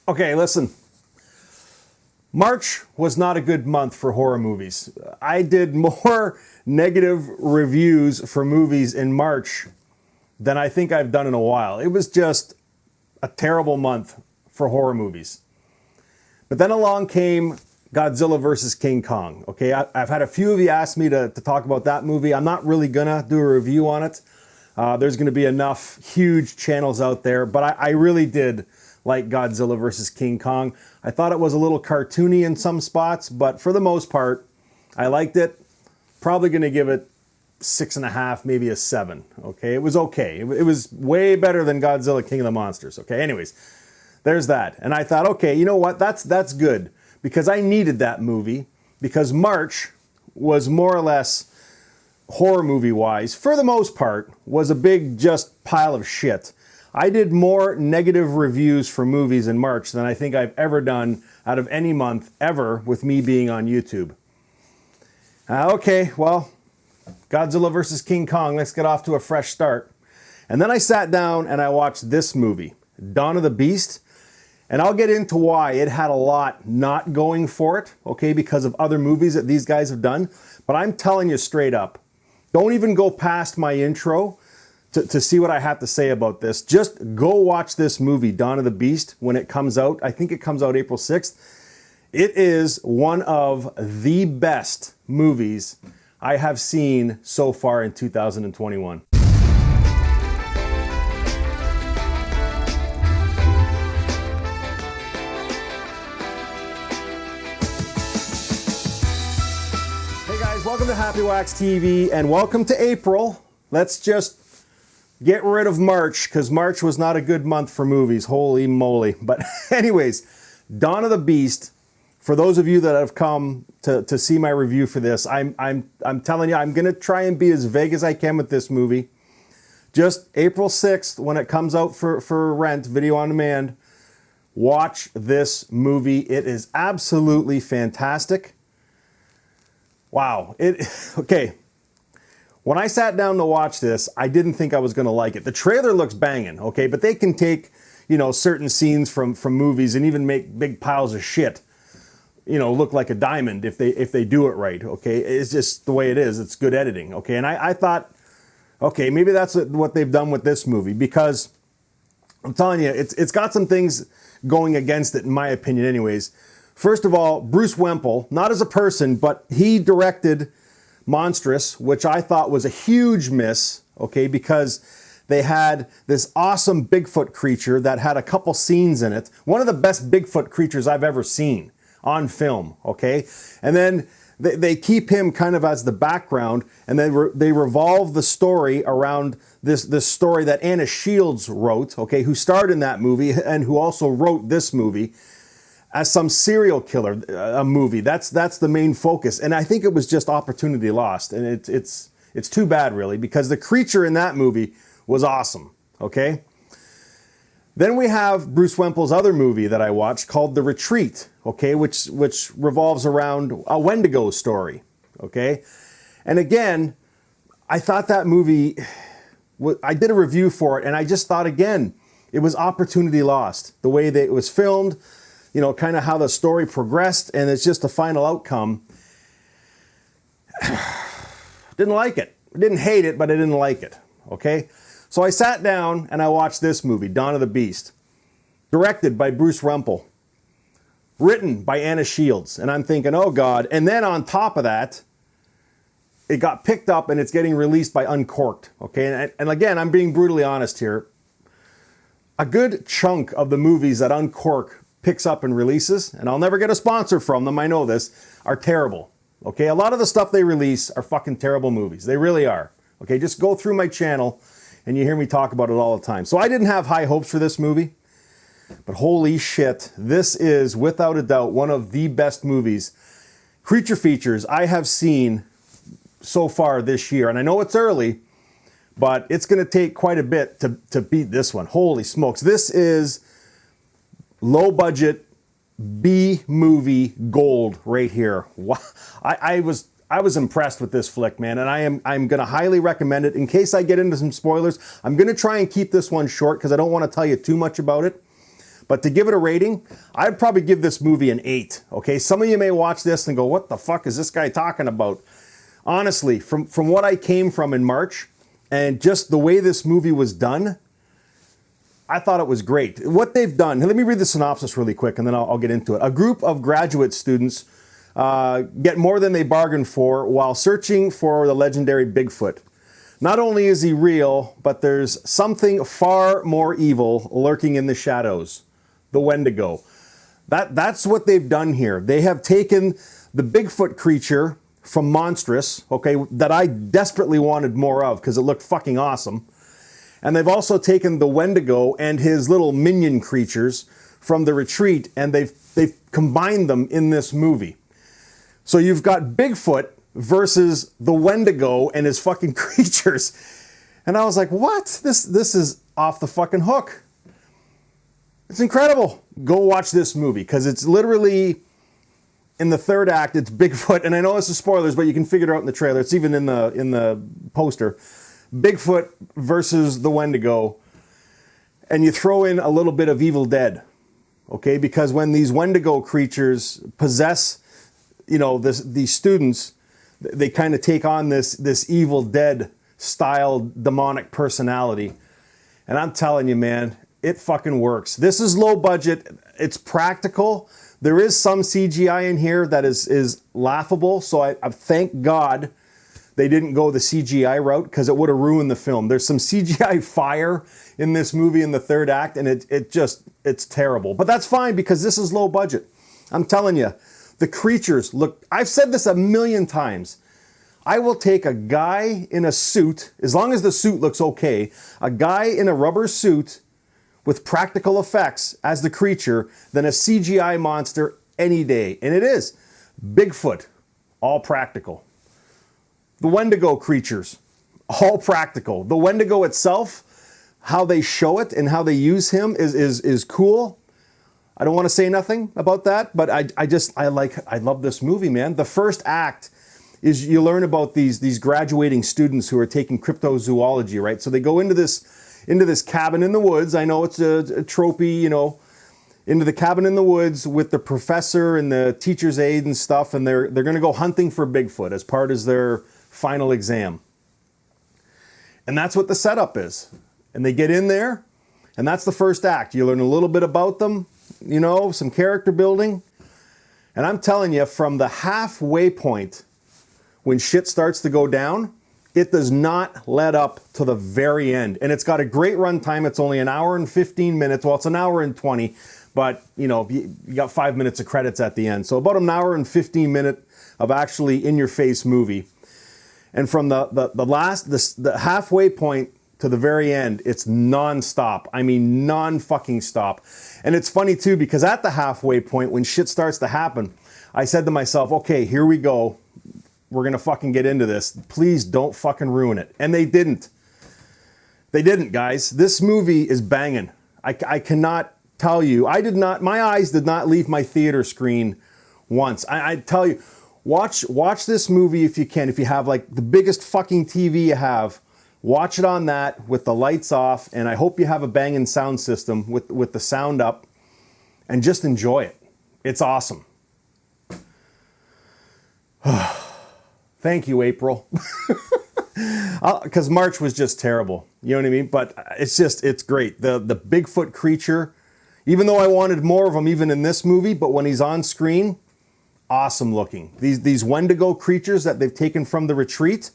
Okay, listen. March was not a good month for horror movies. I did more negative reviews for movies in March than I think I've done in a while. It was just a terrible month for horror movies. But then along came Godzilla vs. King Kong. Okay, I've had a few of you ask me to talk about that movie. I'm not really gonna do a review on it. There's gonna be enough huge channels out there, but I really did like Godzilla vs. King Kong. I thought it was a little cartoony in some spots, but for the most part, I liked it. Probably gonna give it 6.5, maybe a 7. Okay, it was okay. It was way better than Godzilla King of the Monsters. Okay, anyways, there's that. And I thought, okay, you know what? That's good because I needed that movie because March was more or less horror movie wise, for the most part, was a big just pile of shit. I did more negative reviews for movies in March than I think I've ever done out of any month ever with me being on YouTube. Okay, well, Godzilla vs. King Kong, let's get off to a fresh start. And then I sat down and I watched this movie, Dawn of the Beast. And I'll get into why it had a lot not going for it, okay, because of other movies that these guys have done. But I'm telling you straight up, don't even go past my intro to see what I have to say about this. Just go watch this movie, Dawn of the Beast, when it comes out. I think it comes out April 6th. It is one of the best movies I have seen so far in 2021. Hey guys, welcome to Happywax TV and welcome to April. Let's just get rid of March because March was not a good month for movies. Holy moly. But anyways, Dawn of the Beast, for those of you that have come to see my review for this, I'm telling you, I'm going to try and be as vague as I can with this movie. Just April 6th, when it comes out for rent, video on demand, watch this movie. It is absolutely fantastic. Wow. Okay. When I sat down to watch this, I didn't think I was going to like it. The trailer looks banging, okay? But they can take, certain scenes from movies and even make big piles of shit, look like a diamond if they do it right, okay? It's just the way it is. It's good editing, okay? And I thought, okay, maybe that's what they've done with this movie because I'm telling you, it's got some things going against it in my opinion anyways. First of all, Bruce Wemple, not as a person, but he directed Monstrous, which I thought was a huge miss, okay, because they had this awesome Bigfoot creature that had a couple scenes in it. One of the best Bigfoot creatures I've ever seen on film, okay? And then they keep him kind of as the background, and then they revolve the story around this story that Anna Shields wrote, okay, who starred in that movie and who also wrote this movie as some serial killer, a movie. That's the main focus. And I think it was just opportunity lost. And it's too bad, really, because the creature in that movie was awesome, okay? Then we have Bruce Wemple's other movie that I watched called The Retreat, okay, which revolves around a Wendigo story, okay? And again, I thought that movie, I did a review for it, and I just thought, again, it was opportunity lost. The way that it was filmed, kind of how the story progressed, and it's just the final outcome. Didn't like it. I didn't hate it, but I didn't like it, okay? So I sat down and I watched this movie, Dawn of the Beast, directed by Bruce Wemple, written by Anna Shields, and I'm thinking, oh God. And then on top of that, it got picked up and it's getting released by Uncorked, okay? And again, I'm being brutally honest here. A good chunk of the movies that Uncorked picks up and releases, and I'll never get a sponsor from them, I know this, are terrible, okay? A lot of the stuff they release are fucking terrible movies. They really are, okay? Just go through my channel and you hear me talk about it all the time. So I didn't have high hopes for this movie, but holy shit, this is without a doubt one of the best movies, creature features I have seen so far this year. And I know it's early, but it's gonna take quite a bit to beat this one. Holy smokes, this is low budget B movie gold right here. I was impressed with this flick, man, and I'm gonna highly recommend it. In case I get into some spoilers, I'm gonna try and keep this one short because I don't want to tell you too much about it. But to give it a rating, I'd probably give this movie an 8. Okay, some of you may watch this and go, what the fuck is this guy talking about? Honestly, from what I came from in March and just the way this movie was done, I thought it was great. What they've done, let me read the synopsis really quick and then I'll get into it. A group of graduate students get more than they bargained for while searching for the legendary Bigfoot. Not only is he real, but there's something far more evil lurking in the shadows. The Wendigo. That's what they've done here. They have taken the Bigfoot creature from Monstrous, okay, that I desperately wanted more of because it looked fucking awesome. And they've also taken the Wendigo and his little minion creatures from The Retreat, and they've combined them in this movie. So you've got Bigfoot versus the Wendigo and his fucking creatures. And I was like, what? This is off the fucking hook. It's incredible. Go watch this movie because it's literally in the third act. It's Bigfoot, and I know this is spoilers, but you can figure it out in the trailer. It's even in the poster. Bigfoot versus the Wendigo, and you throw in a little bit of Evil Dead, okay? Because when these Wendigo creatures possess, you know, these students, they kind of take on this Evil Dead style demonic personality. And I'm telling you, man, it fucking works. This is low budget. It's practical. There is some CGI in here that is laughable. So I thank God they didn't go the CGI route because it would have ruined the film. There's some CGI fire in this movie in the third act, and it's terrible. But that's fine because this is low budget. I'm telling you, the creatures look, I've said this a million times. I will take a guy in a suit, as long as the suit looks okay, a guy in a rubber suit with practical effects as the creature than a CGI monster any day. And it is. Bigfoot, all practical. The Wendigo creatures, all practical. The Wendigo itself, how they show it and how they use him is cool. I don't want to say nothing about that, but I love this movie, man. The first act is you learn about these graduating students who are taking cryptozoology, right? So they go into this cabin in the woods. I know it's a tropey, you know, into the cabin in the woods with the professor and the teacher's aide and stuff, and they're going to go hunting for Bigfoot as part of their final exam. And that's what the setup is. And they get in there, and that's the first act. You learn a little bit about them, you know, some character building. And I'm telling you, from the halfway point, when shit starts to go down, it does not let up to the very end. And it's got a great runtime. It's only an hour and 15 minutes. Well, it's an hour and 20, but you know, you got 5 minutes of credits at the end. So about an hour and 15 minute of actually in-your-face movie. And from the halfway point to the very end, it's non-stop. I mean, non-fucking stop. And it's funny too, because at the halfway point, when shit starts to happen, I said to myself, okay, here we go. We're going to fucking get into this. Please don't fucking ruin it. And they didn't. They didn't, guys. This movie is banging. I cannot tell you. My eyes did not leave my theater screen once. I tell you, watch this movie if you can. If you have like the biggest fucking TV you have, watch it on that with the lights off. And I hope you have a banging sound system with the sound up, and just enjoy it. It's awesome. Thank you, April. Because March was just terrible. You know what I mean? But it's great. The Bigfoot creature, even though I wanted more of him even in this movie, but when he's on screen, awesome looking. These Wendigo creatures that they've taken from The Retreat,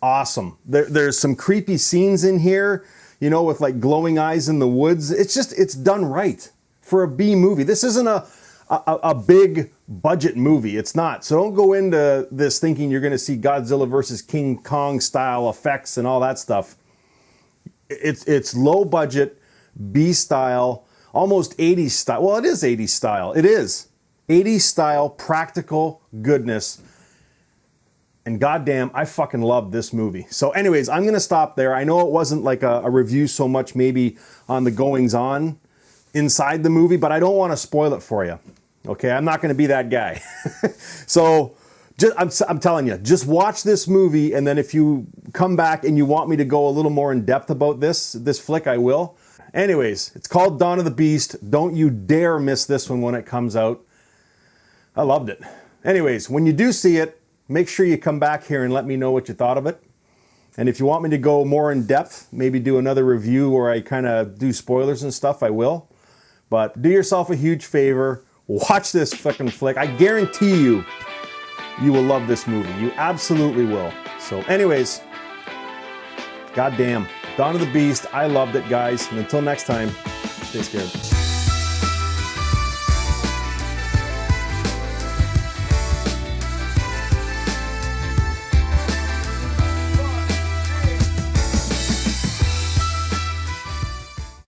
awesome. There's some creepy scenes in here, you know, with like glowing eyes in the woods. It's done right for a B movie. This isn't a big budget movie. It's not. So don't go into this thinking you're going to see Godzilla versus King Kong style effects and all that stuff. It's low budget, B style, almost 80s style. Well, it is 80s style. It is 80s style, practical goodness. And goddamn, I fucking love this movie. So anyways, I'm going to stop there. I know it wasn't like a review so much maybe on the goings on inside the movie, but I don't want to spoil it for you. Okay, I'm not going to be that guy. So I'm telling you, just watch this movie, and then if you come back and you want me to go a little more in depth about this flick, I will. Anyways, it's called Dawn of the Beast. Don't you dare miss this one when it comes out. I loved it. Anyways, when you do see it, make sure you come back here and let me know what you thought of it. And if you want me to go more in depth, maybe do another review where I kind of do spoilers and stuff, I will. But do yourself a huge favor. Watch this fucking flick. I guarantee you, you will love this movie. You absolutely will. So anyways, goddamn. Dawn of the Beast. I loved it, guys. And until next time, stay scared.